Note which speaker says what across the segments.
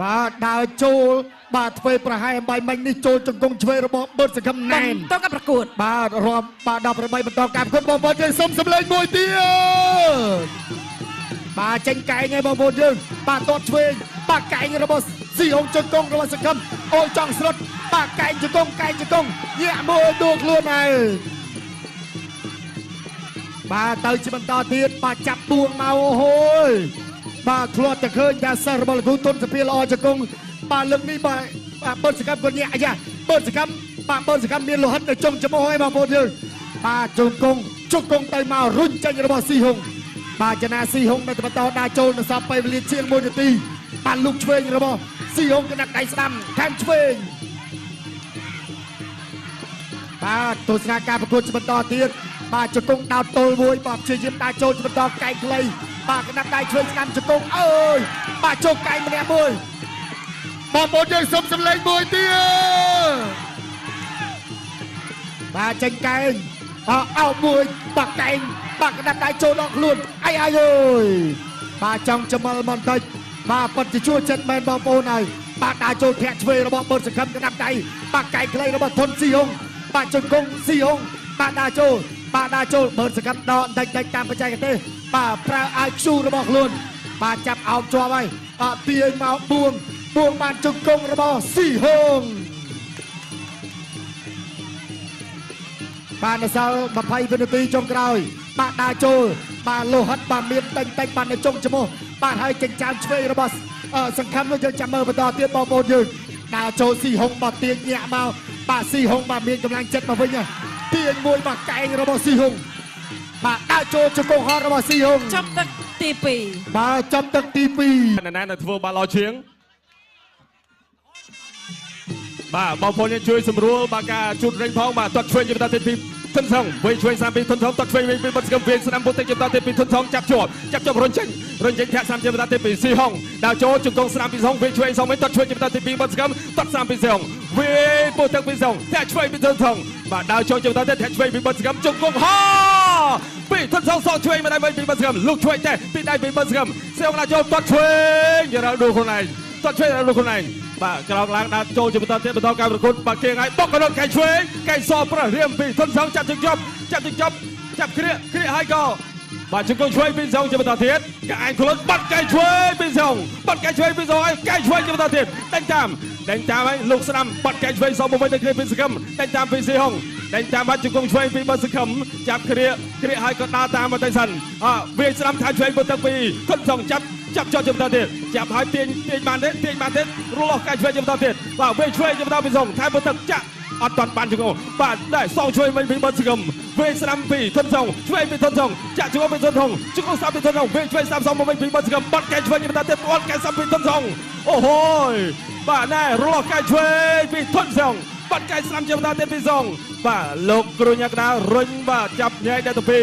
Speaker 1: បាទដើរចូលបាទធ្វើប្រហែលអំបីមិញនេះចូលចង្គង់ឆ្វេងរបស់បឺតសង្ឃឹមណែន
Speaker 2: តើកប្រកួត
Speaker 1: បាទរាប់បាទ18បន្តការប្រកួតបងប្អូនយើងសូមសម្លេងមួយទៀតបាទចេញកែងហើយបងប្អូនយើងបាទតតឆ្វេងបាទកែងរបស់ស៊ីហុងចង្គង់របស់សង្ឃឹមអូយចង់ស្រុតបាទកែងចង្គង់ញាក់មួយដួលខ្លួនហើយបាទទៅជាបន្តទៀតបាទចាប់ទួងមកអូហូយបាទធ្លាប់តែឃើញថាសិស្សរបស់លោកគ្រូទុនសភាល្អចង្គង់បាទលើកនេះបាទបឺតសង្ឃឹមក៏ញាក់អាយ៉ាបឺតសង្ឃឹមមានលោហិតនៅចុងច្រមុះហើយបងប្អូនយើងបាទចង្គង់ ជង្គង់ទៅមករុញចេញរបស់ស៊ីហុងបាទចនាស៊ីហុងនៅបន្តដើរចូលនៅសល់ពេលវេលាជាង1នាទីបានលុកឆ្វេងរបស់ស៊ីហុងកណ្ដាប់ដៃស្ដាំខាងឆ្វេងបាទទស្សនាការប្រកួតជាបន្តទៀតបាទជង្គង់ដោតទល់មួយបាទព្យាយាមដើរចូលជាបន្តកែងខ្លីបាទកណ្ដាប់ដៃឆ្វេងស្ដាំជង្គង់អើយបាទចូលកែងម្នាក់មួយបងប្អូនយើងសុំសម្លេងមួយទៀតបាទចេញកែងអោបមួយបាក់កែងបាក់កណ្ដាប់ដៃចូលដល់ខ្លួនអីអើយបាទចង់ចម្លបន្តិចបាទពិតជាជួយចិត្តមែនបងប្អូនហើយបាទដើរចូលធាក់ឆ្វេងរបស់បឺតសង្ឃឹមកណ្ដាប់ដៃបាក់កែងខ្លីរបស់ធុនស៊ីហុងបាទជង្គង់ស៊ីហុងបាទដើរចូលបឺតសង្ឃឹមដកបន្តិចតាមបច្ចេកទេសបាទប្រើអាយខ្ជូរបស់ខ្លួនបាទចាប់អោបជាប់ហើយទាញមកបួងបានជង្គង់របស់ស៊ីហុងបានដល់20វិនាទីចុងក្រោយបាទដើរចូលបាទលោហិតបាទមានតិចបាទនៅចុងច្រមុះបាទហើយចិញ្ចើមឆ្វេងរបស់សង្ឃឹមនោះយើងចាំមើលបន្តទៀតបងប្អូនយើងដើរចូលស៊ីហុងបាទទាញញាក់មកបាទស៊ីហុងបាទមានកម្លាំងចិត្តមកវិញទាញមួយបាទកែងរបស់ស៊ីហុងបាទដើរចូលជង្គង់ហត់របស់ស៊ីហុង
Speaker 2: ចាប់ទឹកទី2
Speaker 1: បាទចាប់ទឹកទី2
Speaker 3: ណែនៅធ្វើបាល់ល្អជាងបាទបងប្អូនជួយសម្រួលបាទការជូតរេងផងបាទទាត់ឆ្វេងជាបន្តទៀតពីធុនថងវិញឆ្វេង3ពីធុនថងទាត់ឆ្វេងវិញពីបត់ស្គមវិញស្ដាំពុតទៅជាបន្តទៀតពីធុនថងចាប់ជាប់រុញចេញធាក់3ជាបន្តទៀតពីស៊ីហុងដើរចូលជង្គង់ស្ដាំពីស៊ីហុងវិញឆ្វេង2វិញទាត់ឆ្វេងជាបន្តទៀតពីបត់ស្គមទាត់3ពីស៊ីហុងវិញពុតទៅពីស៊ីហុងធាក់ឆ្វេងពីធុនថងបាទដើរចូលជាបន្តទៀតធាក់ឆ្វេងពីបត់ស្គមជង្គង់ហោពីធុនថងសងឆ្វេងមកដៃវិញពីបត់ស្គមលុកឆ្វេងតែពីដៃពីបត់ស្គមស៊ីហុងដើរចូលទាត់ឆ្វេងយកដល់ដួលខ្លួនឯងទាត់ឆ្វេងដល់ដួលខ្លួនឯងបាទក្រោកឡើងដើរចូលជាបន្តទៀតបន្តការប្រកួតបាទគេឲ្យបុកកណ្ដោកែងឆ្វេងកែងសប្រះរៀមពីធុនថងចាប់ជង្គង់ចាប់គ្រាហើយក៏បាទជង្គង់ឆ្វេងពីសងជាបន្តទៀតកែងខ្លួនបាត់កែងឆ្វេងពីសងឲ្យកែងឆ្វេងជាបន្តទៀតដេញតាមឲ្យលោកស្ដាំបាត់កែងឆ្វេងសងមកវិញទៅគ្រាពីសង្ឃឹមដេញតាមពីស៊ីហុងដេញតាមបាត់ជង្គង់ឆ្វេងពីបើសង្ឃឹមចាប់គ្រាហើយក៏ដើរតាមមកទៅសិនវាស្ដាំថែឆ្វេងមកទៅពីធុនថងចាប់ជាបន្តទៀតចាប់ហើយទាញបានទេរលាស់កែងឆ្វេងជាបន្តទៀតបាទវាឆ្វេងជាបន្តពីសងថែមកទឹកចាក់អត់តាន់បានជង្គង់បាទដែរសងឆ្វេងវិញពីបើសង្ឃឹមវាស្ដាំពីធុនថងឆ្វេងពីធុនថងចាក់ជង្គង់ពីធុនថងជង្គង់ស្ដាំពីធុនថងវាឆ្វេងស្ដាំសងមកវិញពីបើសង្ឃឹមបាត់កែងឆ្វេងជាបន្តទៀតអត់កែងស្ដាំពីធុនថងអូហូយបាទណែរលាស់កែងឆ្វេងពីធុនថងបាត់កែងស្ដាំជាបន្តទៀតពីសងបាទលោកគ្រូញ៉ាកដារុញបាទចាប់ញែកដល់ទៅពី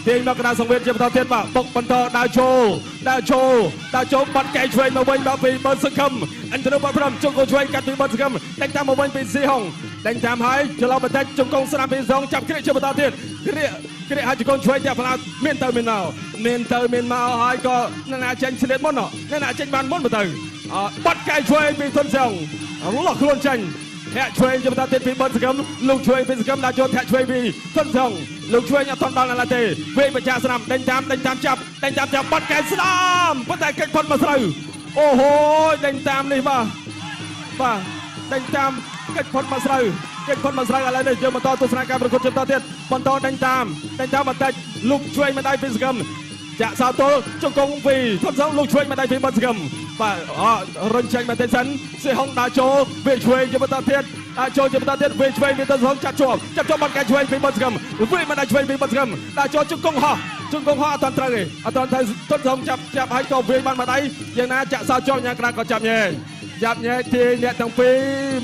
Speaker 3: ទាញមកកណ្ដាលសង្វៀនជាបន្តទៀតបាទបុកបន្តដើរចូលបាត់កែងឆ្វេងមកវិញដល់ពីបើសង្ឃឹមអិនទៅបាត់ព្រមជង្គង់ឆ្វេងកាត់ពីបើសង្ឃឹមដេញតាមមកវិញពីស៊ីហុងដេញតាមហើយច្រឡំបន្តិចជង្គង់ស្ដាំពីសងចាប់គ្រាជាបន្តទៀតគ្រាហើយជង្គង់ឆ្វេងតែផ្លាតមានទៅមានមកហើយក៏អ្នកណាចេញឆ្លៀតមុនអ្នកណាចេញបានមុនទៅបាត់កែងឆ្វេងពីធុនសងលោះខ្លួនចេញធាក់ឆ្វេងជាបន្តទៀតពីបនសកម្មលោកឆ្វេងពីសកម្មដាក់ចូលធាក់ឆ្វេងពីធុនថងលោកឆ្វេងអត់ទាន់ដល់ណាទេវេបច្ចាស្ដាំដេញតាមចាប់បាត់កែស្ដាំប៉ុន្តែកិច្ចផុតមកស្រូវអូហូដេញតាមនេះបាទដេញតាមកិច្ចផុតមកស្រូវឥឡូវនេះយើងបន្តទស្សនាការប្រកួតជាបន្តទៀតបន្តដេញតាមបន្តិចលោកឆ្វេងមកដៃពីសកម្មចាក់សោទល់ជង្គង់ពីធុនថងលោកឆ្វេងមកដៃពីបនសកម្មបាទរុញចេញមកទេសិនស៊ីហុងដើរចូលវាឆ្វេងជាបន្តទៀតវាឆ្វេងពីធុនថងចាប់ជាប់បាត់កែឆ្វេងពីបនសកម្មវាមកដៃឆ្វេងពីបនសកម្មដើរចូលជង្គង់ហោះអត់ត្រូវទេធុនថងចាប់ហើយក៏វាបានមកដៃយ៉ាងណាចាក់សោចូលញ៉ាំក្រាក៏ចាប់ញែទាញអ្នកទាំងពីរ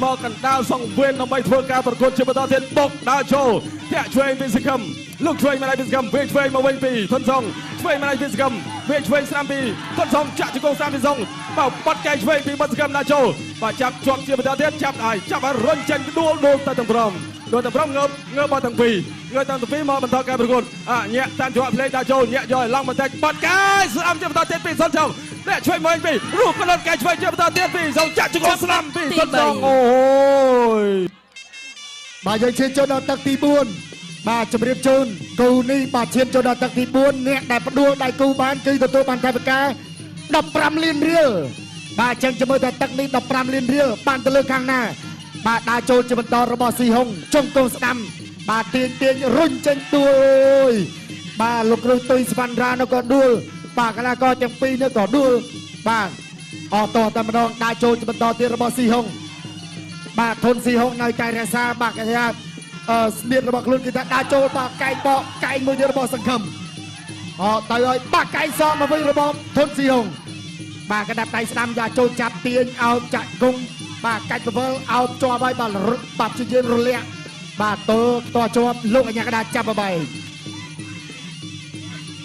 Speaker 3: មកកណ្ដាលសង្វៀនដើម្បីធ្វើការប្រកួតជាបន្តទៀតបុកដើរចូលធាក់ឆ្វេងពីសង្ឃឹមលោកឆ្វេងមកដៃពីសង្ឃឹមវាឆ្វេងមកវិញពីធុនថងឆ្វេងមកដៃពីសង្ឃឹមវាឆ្វេងស្ដាំពីធុនថងចាក់ជង្គង់ស្ដាំពីសង្ឃឹមបាទបាត់កែឆ្វេងពីបាត់សង្ឃឹមដើរចូលបាទចាប់ជាប់ជាបន្តទៀតចាប់ឲ្យរុញចេញដួលទៅទាំងព្រមងើបបាត់ទាំងពីរមកបន្តការប្រកួតញាក់តាមច្រកភ្លេងដើរចូលញាក់យកឲ្យឡងបន្តិចបាត់កែស្ដាំជាបន្តទៀតពីធុនថងអ្នកឆ្វេងមកពីរូបកណ្ដោកែឆ្វេងជាបន្តទៀតពីសងចាក់ជង្គង់ស្ដាំពីធុនថងអូយ
Speaker 1: បាទយើងឈានចូលដល់ទឹកទី4បាទជម្រាបជូនគូនេះបាទឈានចូលដល់ទឹកទី4អ្នកដែលផ្ដួលដៃគូបានគឺទទួលបានថវិកា15លានរៀលបាទអញ្ចឹងចាំមើលថាទឹកនេះ15លានរៀលបានទៅលើខាងណាបាទដើរចូលជាបន្តរបស់ស៊ីហុងជង្គង់ស្ដាំបាទទាញរុញចេញដួលបាទលោកគ្រូទុយសវណ្ណរានៅក៏ដួលបាទកីឡាករទាំងពីរនៅក៏ដួលបាទអតតែម្ដងដើរចូលជាបន្តទៀតរបស់ស៊ីហុងបាទធុនស៊ីហុងនៅកែរក្សាបាទកញ្ញា ស្នៀតរបស់ខ្លួនគេថាដើរចូលបាទកែងបកកែងមួយទៀតរបស់សង្ឃឹមទៅឲ្យបាក់កែងសងមកវិញរបស់ធនស៊ីហុងបាទកណ្ដាប់ដៃស្ដាំយ៉ាចូលចាប់ទាញឲ្យចាក់គង់បាទកាច់បវលឲ្យជាប់ហើយបាទរត់បាទជាយើងរលាក់បាទតើតជាប់លោកអញ្ញាកដាចាប់បបែក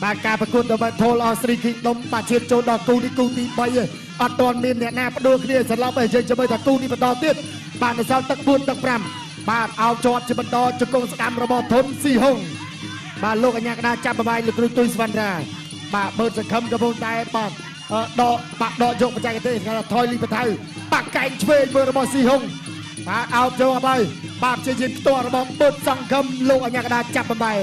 Speaker 1: បាទការប្រកួតរបស់ Tall Australia Kingdom បាទឈានចូលដល់គូនេះគូទី3ហើយអត់ទាន់មានអ្នកណាបដូរគ្នាសន្លប់ហើយយើងចាំមើលថាគូនេះបន្តទៀតបាទនៅសល់ទឹក4ទឹក5បាទអោបជាប់ជាបន្តជង្គង់ស្ដាំរបស់ធនស៊ីហុងបាទលោកអញ្ញាកដាចាប់បបែកលោកគ្រូទុយសវណ្ណរាបាទបើសង្ឃឹមកំពុងតែបាទដកយកបច្ចេកទេសគេថាថយលីបថៅបាក់កែងឆ្វេងមើលរបស់ស៊ីហុងបាទអោបចូលអបហើយបាទជាយានផ្ទាល់របស់បើសង្ឃឹមលោកអញ្ញាកដាចាប់បបែក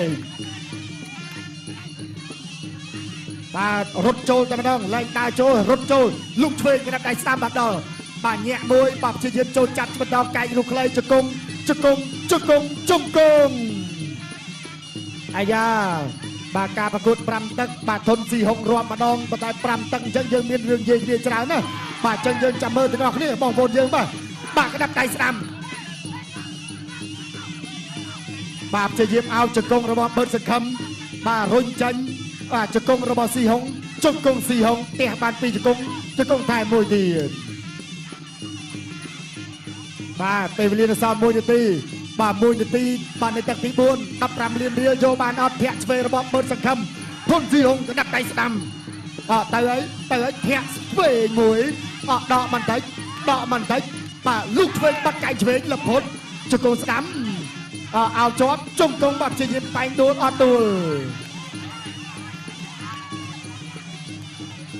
Speaker 1: បាទរត់ចូលតែម្ដងឡើងដើរចូលរត់ចូលលុកឆ្វេងកណ្ដាប់ដៃស្ដាំបាទដល់បាទញាក់មួយបាទជាយានចូលចាត់បន្តកែងលុកខ្លីជង្គង់អាយ៉ាបាទការប្រកួត5ទឹកបាទធនស៊ីហុងរាប់ម្ដងប៉ុន្តែ5ទឹកអញ្ចឹងយើងមានរឿងនិយាយគ្នាច្រើនណាស់បាទអញ្ចឹងយើងចាំមើលទាំងអស់គ្នាបងប្អូនយើងបាទកណ្ដាប់ដៃស្ដាំបាទជាយាមឲ្យជង្គង់របស់បឺតសង្ឃឹមបាទរុញចាញ់បាទជង្គង់របស់ស៊ីហុងជង្គង់ស៊ីហុងផ្ទះបាន2ជង្គង់តែមួយទៀតបាទពេលវេលានៅសល់1នាទីបាទ1នាទីបាទនៅទឹកទី4 15លានរៀលយកបានអត់ធាក់ឆ្វេងរបស់បឺតសង្ឃឹមធនស៊ីហុងកណ្ដាប់ដៃស្ដាំទៅហើយធាក់ឆ្វេងមួយដកបន្តិចបាទលុកឆ្វេងបាត់កែងឆ្វេងលផុតជង្គង់ស្ដាំអោបជាប់ជង្គង់បាទជាយាមបែងដួលអត់ដួល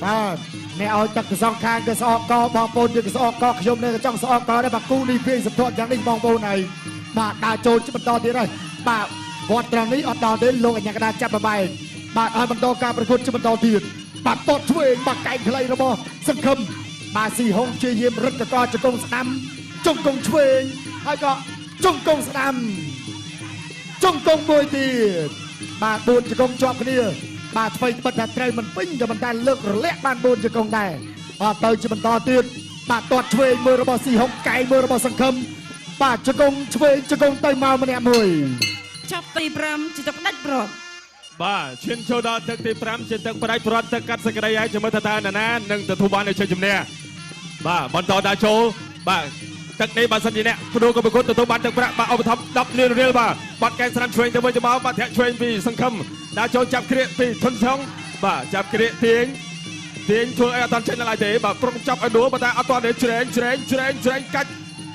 Speaker 1: បាទអ្នកឲ្យទឹកកសងខាងទៅស្អកកបងប្អូនយើងស្អកកខ្ញុំនៅចង់ស្អកកដែរបាទគូនេះព្រៀងសម្ទាត់យ៉ាងនេះបងប្អូនហើយបាទដើរចូលបន្តទៀតហើយបាទវត្តត្រង់នេះអត់ដល់ទេលោកអញ្ញាកដាចាប់បបែកបាទឲ្យបន្តការប្រកួតបន្តទៀតបាទតតឆ្វេងបាក់កែងខ្លីរបស់សង្ឃឹមបាទស៊ីហុងជាយាមរឹតកកជង្គង់ស្ដាំជង្គង់ឆ្វេងហើយក៏ជង្គង់ស្ដាំជង្គង់មួយទៀតបាទ4ជង្គង់ជាប់គ្នាបាទថ្មីត្បិតថាត្រូវមិនពេញក៏មិនដែលលើករលាក់បាន4ជង្គង់ដែរទៅជាបន្តទៀតបាទតតឆ្វេងមើលរបស់ស៊ីហុងកែងមើលរបស់សង្ឃឹមបាទជង្គង់ឆ្វេងជង្គង់ទៅមកម្នាក់មួយ
Speaker 2: ចាប់ទី5ជាទឹកដាច់ប្រត់
Speaker 3: បាទឈានចូលដល់ទឹកទី5ជាទឹកផ្ដាច់ប្រត់ទឹកកាត់សក្តិហើយចាំមើលថាតើនរណានឹងទទួលបានជ័យជំនះបាទបន្តដល់ចូលបាទទឹកនេះបាទសិនជាអ្នកព្រោះក៏ប្រកួតទទួលបានទឹកប្រាក់បាទឧបត្ថម្ភ10លានរៀលបាទបាត់កែងស្រាំឆ្វេងទៅវិញទៅមកបាទធាក់ឆ្វេងពីសង្ឃឹមដល់ចូលចាប់គ្រាកពីធនសងបាទចាប់គ្រាកទាញធ្វើឲ្យអត់តាន់ចេញឡើយទេបាទប្រុងចាប់ឲ្យដួលប៉ុន្តែអត់តាន់ទេច្រែងកាច់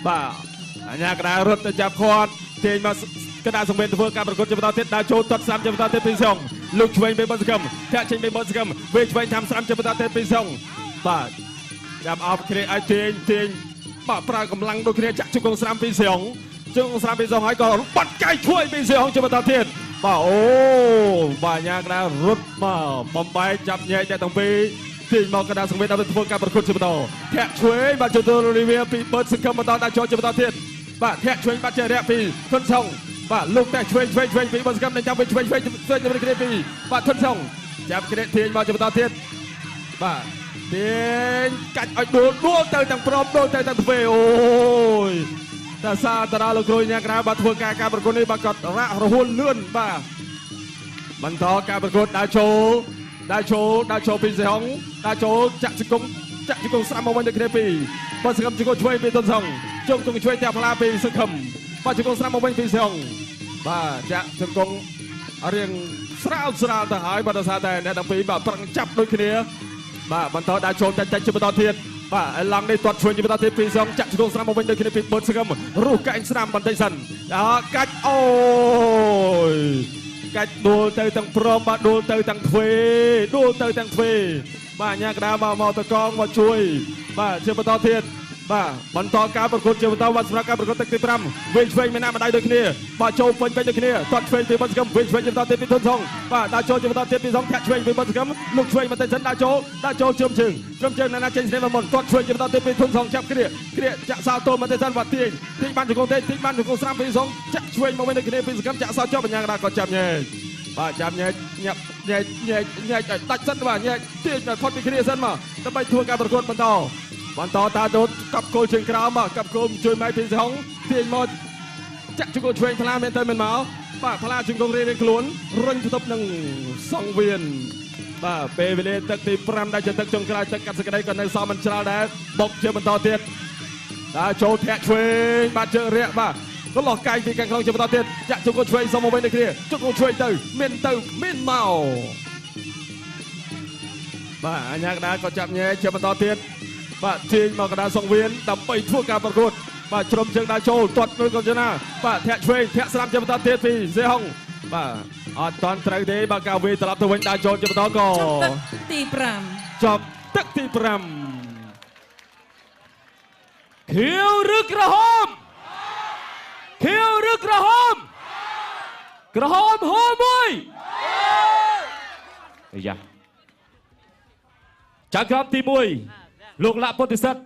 Speaker 3: បាទអញ្ញាកដារត់ទៅចាប់គាត់ទាញមកកណ្ដាលសង្វេនធ្វើការប្រកួតជាបន្តទៀតដល់ចូលទាត់ស្រាំជាបន្តទៀតពីសងលុកឆ្វេងពីបនសង្ឃឹមធាក់ចេញពីបនសង្ឃឹមវេឆ្វេងតាមស្រាំជាបន្តទៀតពីសងបាទចាប់អោបគ្រាកឲ្យទាញបាទប្រើកម្លាំងដូចគ្នាចាក់ជង្គង់ស្រាំពីសងហើយក៏បាត់កែងជួយពីសងជាបន្តទៀតបាទអូបាទអញ្ញាកដារត់មកបំបែកចាប់ញែកតែទាំងពីរទាញមកកណ្ដាលសង្វេនដើម្បីធ្វើការប្រកួតជាបន្តធាក់ឆ្វេងបាទចូលរីវាពីបឺតសង្ឃឹមបន្តដល់ចូលជាបន្តទៀតបាទធាក់ឆ្វេងបាត់ជារយៈពីធនសងបាទលោកតែឆ្វេងពីបនសង្ឃឹមនឹងចាប់វិញឆ្វេងទៅគ្នាពីបាទធនសងចាប់គ្រាកទាញមកជាបន្តទៀតបាទទាញកាច់ឲ្យដួលទៅទាំងព្រមដួលទៅទាំងទ្វេអូយតែសាតារាលោកគ្រូញ៉ាក្រៅបាទធ្វើការប្រកួតនេះបាទគាត់រហួនលឿនបាទបន្តការប្រកួតដើរចូលពីសងដើរចូលចាក់ជង្គង់ស្រាំមកវិញទៅគ្នាពីបនសង្ឃឹមជង្គង់ឆ្វេងពីទុនសងជង្គង់ឆ្វេងតែផ្លាពីសង្ឃឹមបាទជង្គង់ស្រាំមកវិញពីសងបាទចាក់ជង្គង់រៀងស្រាលទៅហើយបាទដោយសារតែអ្នកទាំងពីរបាទប្រឹងចាប់ដូចគ្នាបាទបន្តដើរចូលតែជាបន្តទៀតបាទឥឡូវនេះទាត់ឆ្វេងជាបន្តទៀតពីសងចាក់ជង្គង់ស្រាំមកវិញដូចគ្នាពីបឺតសង្ឃឹមរស់កែងស្រាំបន្តិចសិនកាច់អូយកាច់ដួលទៅទាំងព្រមបាទដួលទៅទាំងទ្វេបាទអញ្ញាកដាមកតកងមកជួយបាទជាបន្តទៀតបាទបន្តការប្រកួតជាបន្តវត្តសម្រាប់ការប្រកួតទឹកទី5វិញឆ្វេងមានណាម្ដាយដូចគ្នាបាទចូលពេញដូចគ្នាទាត់ឆ្វេងពីបនសង្ឃឹមវិញឆ្វេងជាបន្តទៀតពីធនសងបាទដើរចូលជាបន្តទៀតពីសងធាក់ឆ្វេងពីបនសង្ឃឹមលោកឆ្វេងបន្តិចសិនដើរចូលជើងណាចេញស្នេហ៍មកមុនទាត់ឆ្វេងជាបន្តទៀតពីធនសងចាប់គ្រាចាក់សោតូនបន្តិចសិនបាទទាញបានជង្គង់ទាញបានជង្គង់ស្រាំពីសងចាក់ឆ្វេងមកវិញដូចគ្នាពីសង្ឃឹមចាក់សោតជាប់បញ្ញាកដាក៏ចាប់ញែកបាទចាប់ញែកឲ្យដាច់សិនបាទញែកទាញដល់ផុតពីគ្នាសិនមកដើម្បីធ្វើការប្រកួតបន្តតាចូលកាប់គោលជើងក្រោមមកកាប់គោលជួយម៉ៃពីសងទាញមក ចាក់ជង្គង់ឆ្វេងថ្លាមែនតើមិនមកបាទថ្លាជង្គង់រៀងខ្លួនរុញទៅនឹងសង្វៀនបាទពេលវេលាទឹកទី5ដែលជាទឹកចុងក្រោយទឹកកាត់សេចក្តីក៏នៅសមមិនច្រើនដែរបុកជាបន្តទៀតដល់ចូលធាក់ឆ្វេងបាទជើងរាក់បាទក៏លោះកាយពីខាងក្នុងជាបន្តទៀតចាក់ជង្គង់ឆ្វេងសុំមកវិញដូចគ្នាជង្គង់ឆ្វេងទៅមានមកបាទអញ្ញាកដាក៏ចាប់ញែជាបន្តទៀតបាទទាញមកកណ្ដាលសង្វៀនដើម្បីធ្វើការប្រកួតបាទជ្រុំជើងដើរចូលទាត់មួយកញ្ចនាបាទធាក់ឆ្វេងធាក់ស្រាប់ជាបន្តទៀតពីសេហុងបាទអត់តាន់ត្រូវទេបាទការវេត្រឡប់ទៅវិញដើរចូលជាបន្តក៏ចប់ទឹកទី5ខៀវឬក្រហមខៀវឬក្រហមក្រហមហូមួយអាយ៉ាចៅក្រមទី1លោកលក្ខពុទ្ធិសិទ្ធ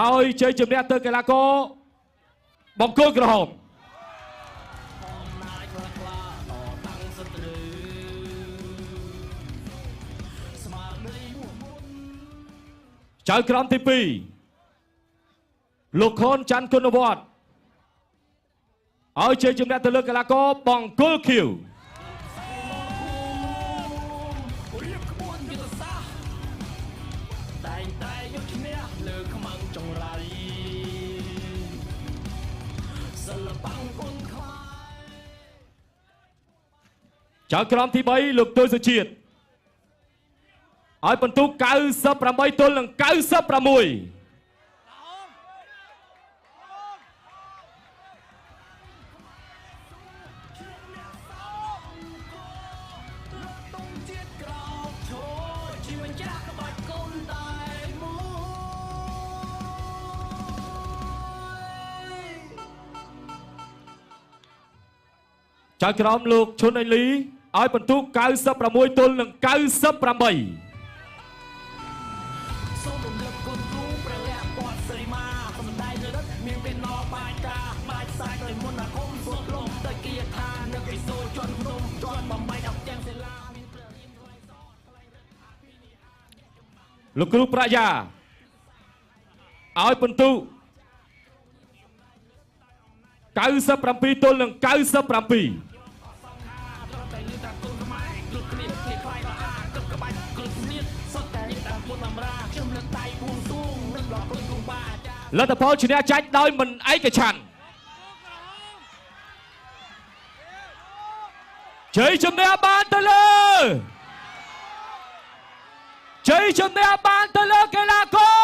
Speaker 3: ឲ្យជ័យជំនះទៅកីឡាករបង្គោលក្រហមចៅក្រមទី2លោកខុនច័ន្ទគុណវត្តឲ្យជ័យជំនះទៅលើកីឡាករបង្គោលខៀវចៅក្រមទី3លោកទូលសុជាតិឲ្យបន្ទុក98ទល់នឹង96ចៅក្រមលោកឈុនអេលីឲ្យបន្ទុក96ទល់នឹង98លោកគ្រូប្រាជ្ញាឲ្យបន្ទុក97ទល់នឹង97លទ្ធផលឈ្នះចាច់ដោយមិនឯកច្ឆន្ទជ័យជំនះបានទៅលើជ័យជំនះបានទៅលើកីឡាករ